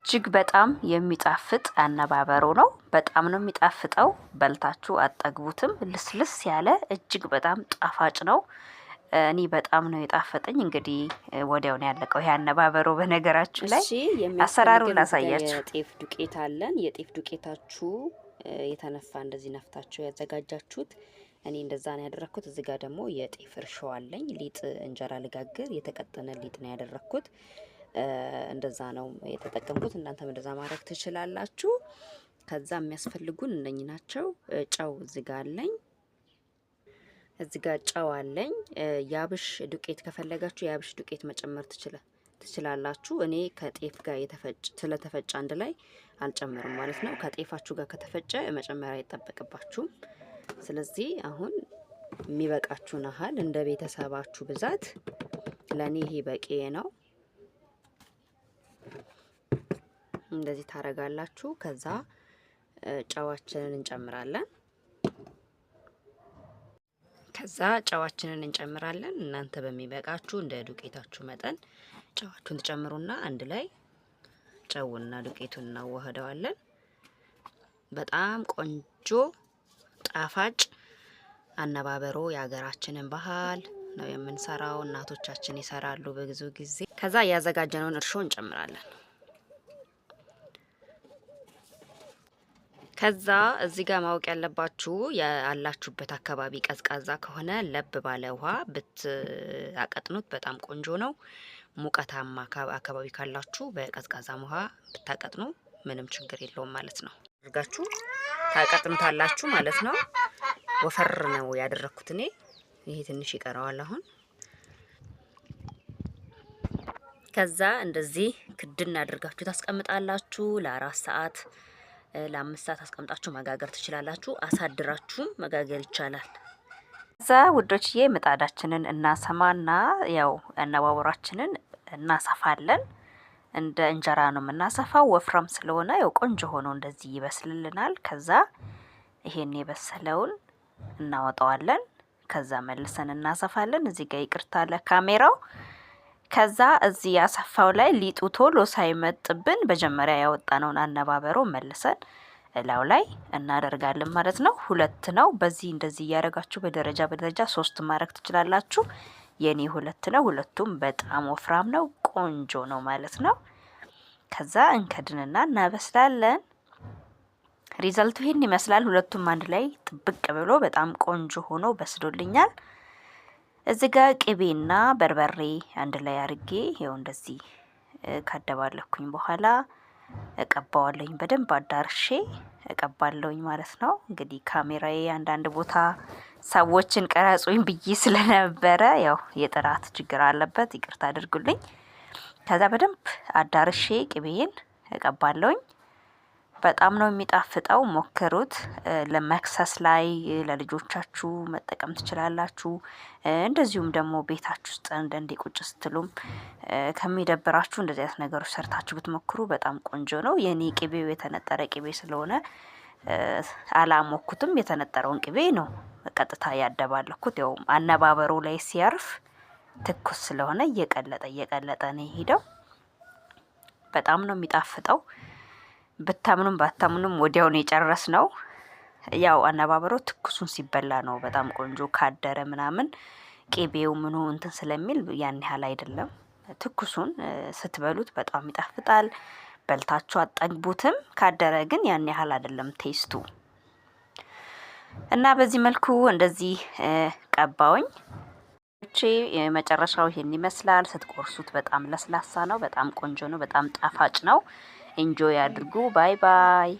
እጅግ በጣም የሚጣፍጥ አነባበሮ ነው። በጣም ነው የሚጣፍጠው። በልታችሁ አጠግቡትም። ልስልስ ያለ እጅግ በጣም ጣፋጭ ነው። እኔ በጣም ነው የጣፈጠኝ። እንግዲህ ወዲያው ነው ያለቀው ይሄ አነባበሮ። በነገራችሁ ላይ አሰራሩን ላሳያችሁ። የጤፍ ዱቄት አለን። የጤፍ ዱቄታችሁ የተነፋ እንደዚህ ነፍታችሁ ያዘጋጃችሁት። እኔ እንደዛ ነው ያደረኩት። እዚህ ጋር ደግሞ የጤፍ እርሾ አለኝ። ሊጥ እንጀራ ልጋግር የተቀጠነ ሊጥ ነው ያደረኩት። እንደዛ ነው የተጠቀምኩት። እናንተም እንደዛ ማድረግ ትችላላችሁ። ከዛ የሚያስፈልጉን እነኚህ ናቸው። ጨው እዚህ ጋር አለኝ። እዚህ ጋር ጨው አለኝ። ያብሽ ዱቄት ከፈለጋችሁ ያብሽ ዱቄት መጨመር ትችላላችሁ። እኔ ከጤፍ ጋር ስለተፈጨ አንድ ላይ አልጨምርም ማለት ነው። ከጤፋችሁ ጋር ከተፈጨ መጨመር አይጠበቅባችሁም። ስለዚህ አሁን የሚበቃችሁን ያህል እንደ ቤተሰባችሁ ብዛት፣ ለኔ ይሄ በቂ ነው። እንደዚህ ታረጋላችሁ። ከዛ ጨዋችንን እንጨምራለን። እናንተ በሚበቃችሁ እንደ ዱቄታችሁ መጠን ጨዋችሁን ትጨምሩና አንድ ላይ ጨውና ዱቄቱን እናዋህደዋለን። በጣም ቆንጆ ጣፋጭ አነባበሮ የሀገራችንን ባህል ነው የምንሰራው። እናቶቻችን ይሰራሉ በብዙ ጊዜ። ከዛ ያዘጋጀነውን እርሾ እንጨምራለን። ከዛ እዚህ ጋር ማወቅ ያለባችሁ ያላችሁበት አካባቢ ቀዝቃዛ ከሆነ ለብ ባለ ውሃ ብታቀጥኑት በጣም ቆንጆ ነው። ሙቀታማ አካባቢ ካላችሁ በቀዝቃዛ ውሃ ብታቀጥኑ ምንም ችግር የለውም ማለት ነው። አድርጋችሁ ታቀጥኑታላችሁ ማለት ነው። ወፈር ነው ያደረኩት እኔ። ይሄ ትንሽ ይቀረዋል አሁን። ከዛ እንደዚህ ክድን አድርጋችሁ ታስቀምጣላችሁ ለ4 ሰዓት ለ5 ሰዓት አስቀምጣችሁ መጋገር ትችላላችሁ። አሳድራችሁም መጋገር ይቻላል። እዛ ውዶችዬ ምጣዳችንን እናሰማና ያው አነባበሯችንን እናሰፋለን። እንደ እንጀራ ነው የምናሰፋው። ወፍራም ስለሆነ ያው ቆንጆ ሆኖ እንደዚህ ይበስልልናል። ከዛ ይሄን የበሰለውን እናወጣዋለን። ከዛ መልሰን እናሰፋለን። እዚህ ጋር ይቅርታ ለካሜራው። ከዛ እዚህ ያሰፋው ላይ ሊጡ ቶሎ ሳይመጥብን መጀመሪያ ያወጣነውን አነባበሮ መልሰን እላው ላይ እናደርጋለን ማለት ነው። 2 ነው። በዚህ እንደዚህ እያደረጋችሁ በደረጃ 3 ማድረግ ትችላላችሁ። የኔ 2 ነው። ሁለቱም በጣም ወፍራም ነው፣ ቆንጆ ነው ማለት ነው። ከዛ እንከድንና እናበስላለን። ሪዛልቱ ይሄን ይመስላል። ሁለቱም አንድ ላይ ጥብቅ ብሎ በጣም ቆንጆ ሆኖ በስሎልኛል። እዚህ ጋር ቅቤና በርበሬ አንድ ላይ አርጌ ይሄው እንደዚህ ካደባለኩኝ በኋላ እቀባዋለሁኝ። በደንብ አዳርሼ እቀባለሁኝ ማለት ነው። እንግዲህ ካሜራዬ አንዳንድ ቦታ ሰዎችን ቀረጹኝ ብዬ ስለነበረ ያው የጥራት ችግር አለበት፣ ይቅርታ አድርጉልኝ። ከዛ በደንብ አዳርሼ ቅቤን እቀባለሁኝ። በጣም ነው የሚጣፍጠው። ሞክሩት። ለመክሰስ ላይ ለልጆቻችሁ መጠቀም ትችላላችሁ። እንደዚሁም ደግሞ ቤታችሁ ውስጥ እንደንዴ ቁጭ ስትሉም ከሚደብራችሁ እንደዚህ አይነት ነገሮች ሰርታችሁ ብትሞክሩ በጣም ቆንጆ ነው። የኔ ቅቤው የተነጠረ ቅቤ ስለሆነ አላሞኩትም። የተነጠረውን ቅቤ ነው ቀጥታ ያደባለኩት። ያው አነባበሩ ላይ ሲያርፍ ትኩስ ስለሆነ እየቀለጠ ነው ሄደው። በጣም ነው የሚጣፍጠው። ብታምኑም ባታምኑም ወዲያው ነው የጨረስነው። ያው አነባበሮ ትኩሱን ሲበላ ነው በጣም ቆንጆ። ካደረ ምናምን ቅቤው ምኑ እንትን ስለሚል ያን ያህል አይደለም። ትኩሱን ስትበሉት በጣም ይጣፍጣል። በልታችሁ አጠግቡትም። ካደረ ግን ያን ያህል አይደለም ቴስቱ። እና በዚህ መልኩ እንደዚህ ቀባውኝ። የመጨረሻው ይሄን ይመስላል። ስትቆርሱት በጣም ለስላሳ ነው። በጣም ቆንጆ ነው። በጣም ጣፋጭ ነው። ኢንጆይ አድርጉ። ባይ ባይ።